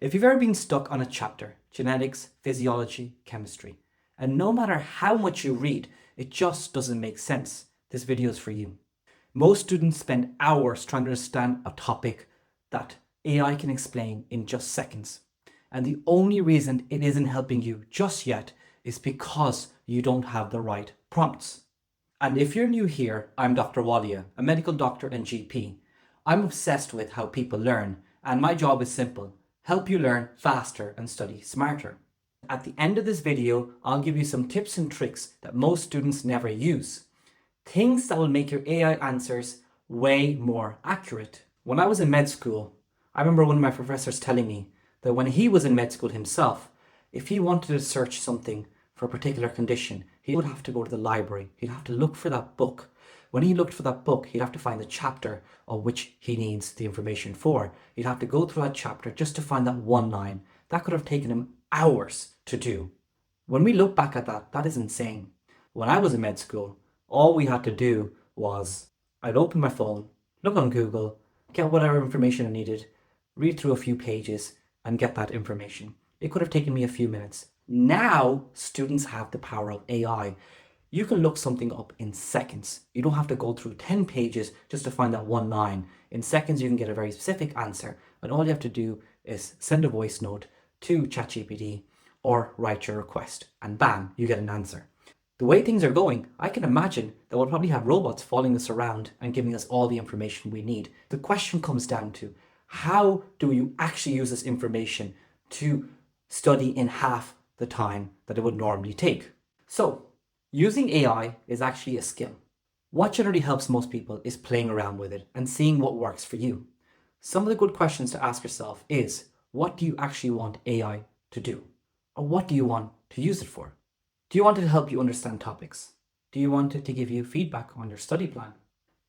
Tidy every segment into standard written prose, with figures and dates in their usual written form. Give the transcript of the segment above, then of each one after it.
If you've ever been stuck on a chapter, genetics, physiology, chemistry, and no matter how much you read, it just doesn't make sense, this video is for you. Most students spend hours trying to understand a topic that AI can explain in just seconds. And the only reason it isn't helping you just yet is because you don't have the right prompts. And if you're new here, I'm Dr. Walia, a medical doctor and GP. I'm obsessed with how people learn, and my job is simple: help you learn faster and study smarter. At the end of this video, I'll give you some tips and tricks that most students never use. Things that will make your AI answers way more accurate. When I was in med school, I remember one of my professors telling me that when he was in med school himself, if he wanted to search something for a particular condition, he would have to go to the library. He'd have to look for that book. When he looked for that book, he'd have to find the chapter of which he needs the information for. He'd have to go through that chapter just to find that one line. That could have taken him hours to do. When we look back at that, that is insane. When I was in med school, all we had to do was I'd open my phone, look on Google, get whatever information I needed, read through a few pages, and get that information. It could have taken me a few minutes. Now, students have the power of AI. You can look something up in seconds. You don't have to go through 10 pages just to find that one line. In seconds, you can get a very specific answer. And all you have to do is send a voice note to ChatGPT or write your request. And bam, you get an answer. The way things are going, I can imagine that we'll probably have robots following us around and giving us all the information we need. The question comes down to, how do you actually use this information to study in half the time that it would normally take? So, using AI is actually a skill. What generally helps most people is playing around with it and seeing what works for you. Some of the good questions to ask yourself is, what do you actually want AI to do? Or what do you want to use it for? Do you want it to help you understand topics? Do you want it to give you feedback on your study plan?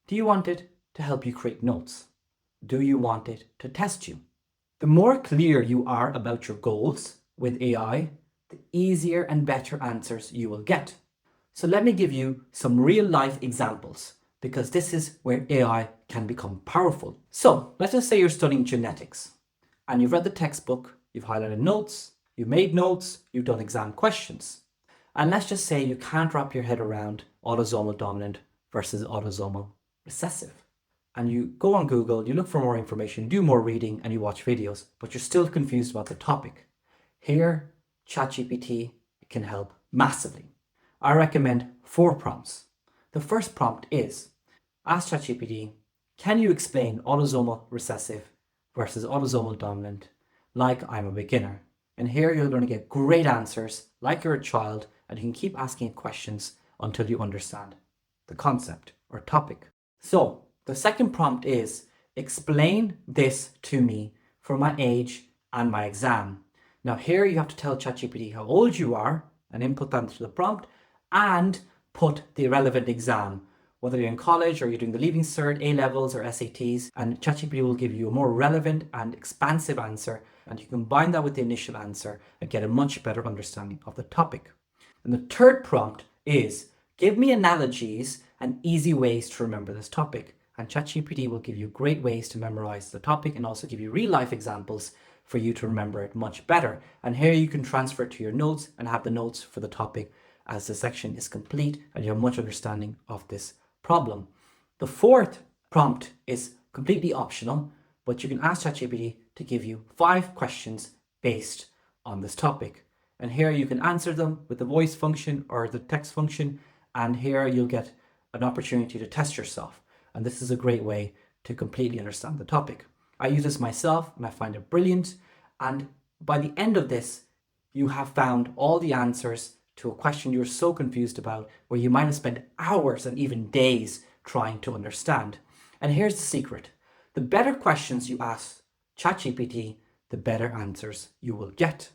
Do you want it to help you create notes? Do you want it to test you? The more clear you are about your goals with AI, the easier and better answers you will get. So let me give you some real life examples, because this is where AI can become powerful. So let's just say you're studying genetics and you've read the textbook, you've highlighted notes, you've made notes, you've done exam questions. And let's just say you can't wrap your head around autosomal dominant versus autosomal recessive. And you go on Google, you look for more information, do more reading, and you watch videos, but you're still confused about the topic. Here, ChatGPT can help massively. I recommend 4 prompts. The first prompt is, ask ChatGPT, can you explain autosomal recessive versus autosomal dominant like I'm a beginner? And here you're going to get great answers like you're a child, and you can keep asking it questions until you understand the concept or topic. So the second prompt is, explain this to me for my age and my exam. Now here you have to tell ChatGPT how old you are and input that into the prompt, and put the relevant exam, whether you're in college or you're doing the Leaving Cert, A-levels or SATs, and ChatGPT will give you a more relevant and expansive answer, and you combine that with the initial answer and get a much better understanding of the topic. And the third prompt is, give me analogies and easy ways to remember this topic. And ChatGPT will give you great ways to memorize the topic and also give you real life examples for you to remember it much better. And here you can transfer it to your notes and have the notes for the topic as the section is complete and you have much understanding of this problem. The fourth prompt is completely optional, but you can ask ChatGPT to give you 5 questions based on this topic. And here you can answer them with the voice function or the text function, and here you'll get an opportunity to test yourself. And this is a great way to completely understand the topic. I use this myself and I find it brilliant. And by the end of this, you have found all the answers to a question you're so confused about, where you might have spent hours and even days trying to understand. And here's the secret. The better questions you ask ChatGPT, the better answers you will get.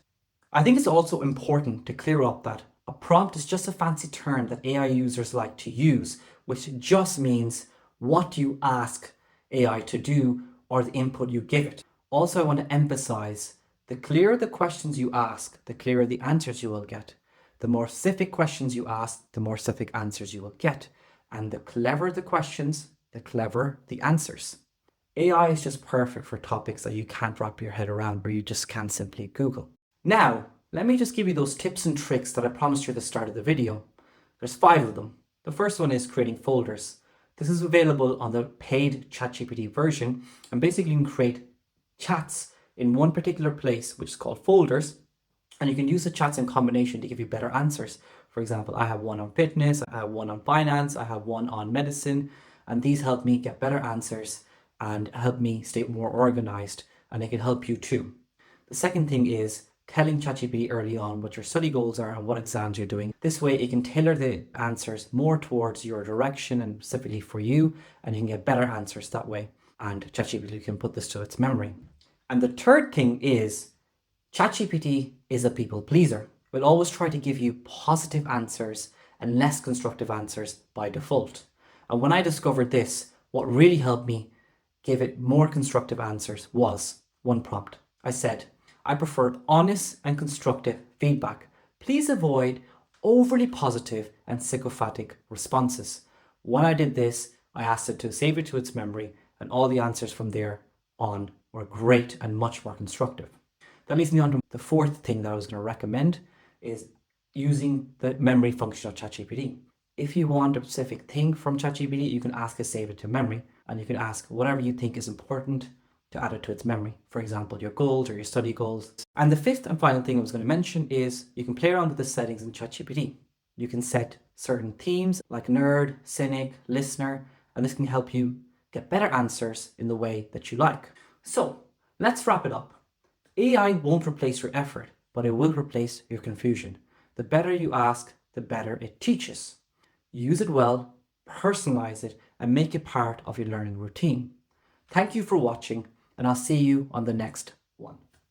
I think it's also important to clear up that a prompt is just a fancy term that AI users like to use, which just means what you ask AI to do or the input you give it. Also, I want to emphasize, the clearer the questions you ask, the clearer the answers you will get. The more specific questions you ask, the more specific answers you will get. And the cleverer the questions, the cleverer the answers. AI is just perfect for topics that you can't wrap your head around or you just can't simply Google. Now, let me just give you those tips and tricks that I promised you at the start of the video. There's 5 of them. The first one is creating folders. This is available on the paid ChatGPT version, and basically you can create chats in one particular place, which is called folders, and you can use the chats in combination to give you better answers. For example, I have one on fitness, I have one on finance, I have one on medicine, and these help me get better answers and help me stay more organized, and it can help you too. The second thing is telling ChatGPT early on what your study goals are and what exams you're doing. This way it can tailor the answers more towards your direction and specifically for you, and you can get better answers that way, and ChatGPT can put this to its memory. And the third thing is ChatGPT is a people pleaser. We'll always try to give you positive answers and less constructive answers by default. And when I discovered this, what really helped me give it more constructive answers was one prompt. I said, I prefer honest and constructive feedback. Please avoid overly positive and sycophantic responses. When I did this, I asked it to save it to its memory, and all the answers from there on were great and much more constructive. That leads me on to the fourth thing that I was going to recommend is using the memory function of ChatGPT. If you want a specific thing from ChatGPT, you can ask it to save it to memory, and you can ask whatever you think is important to add it to its memory. For example, your goals or your study goals. And the fifth and final thing I was going to mention is you can play around with the settings in ChatGPT. You can set certain themes like nerd, cynic, listener, and this can help you get better answers in the way that you like. So let's wrap it up. AI won't replace your effort, but it will replace your confusion. The better you ask, the better it teaches. Use it well, personalize it, and make it part of your learning routine. Thank you for watching, and I'll see you on the next one.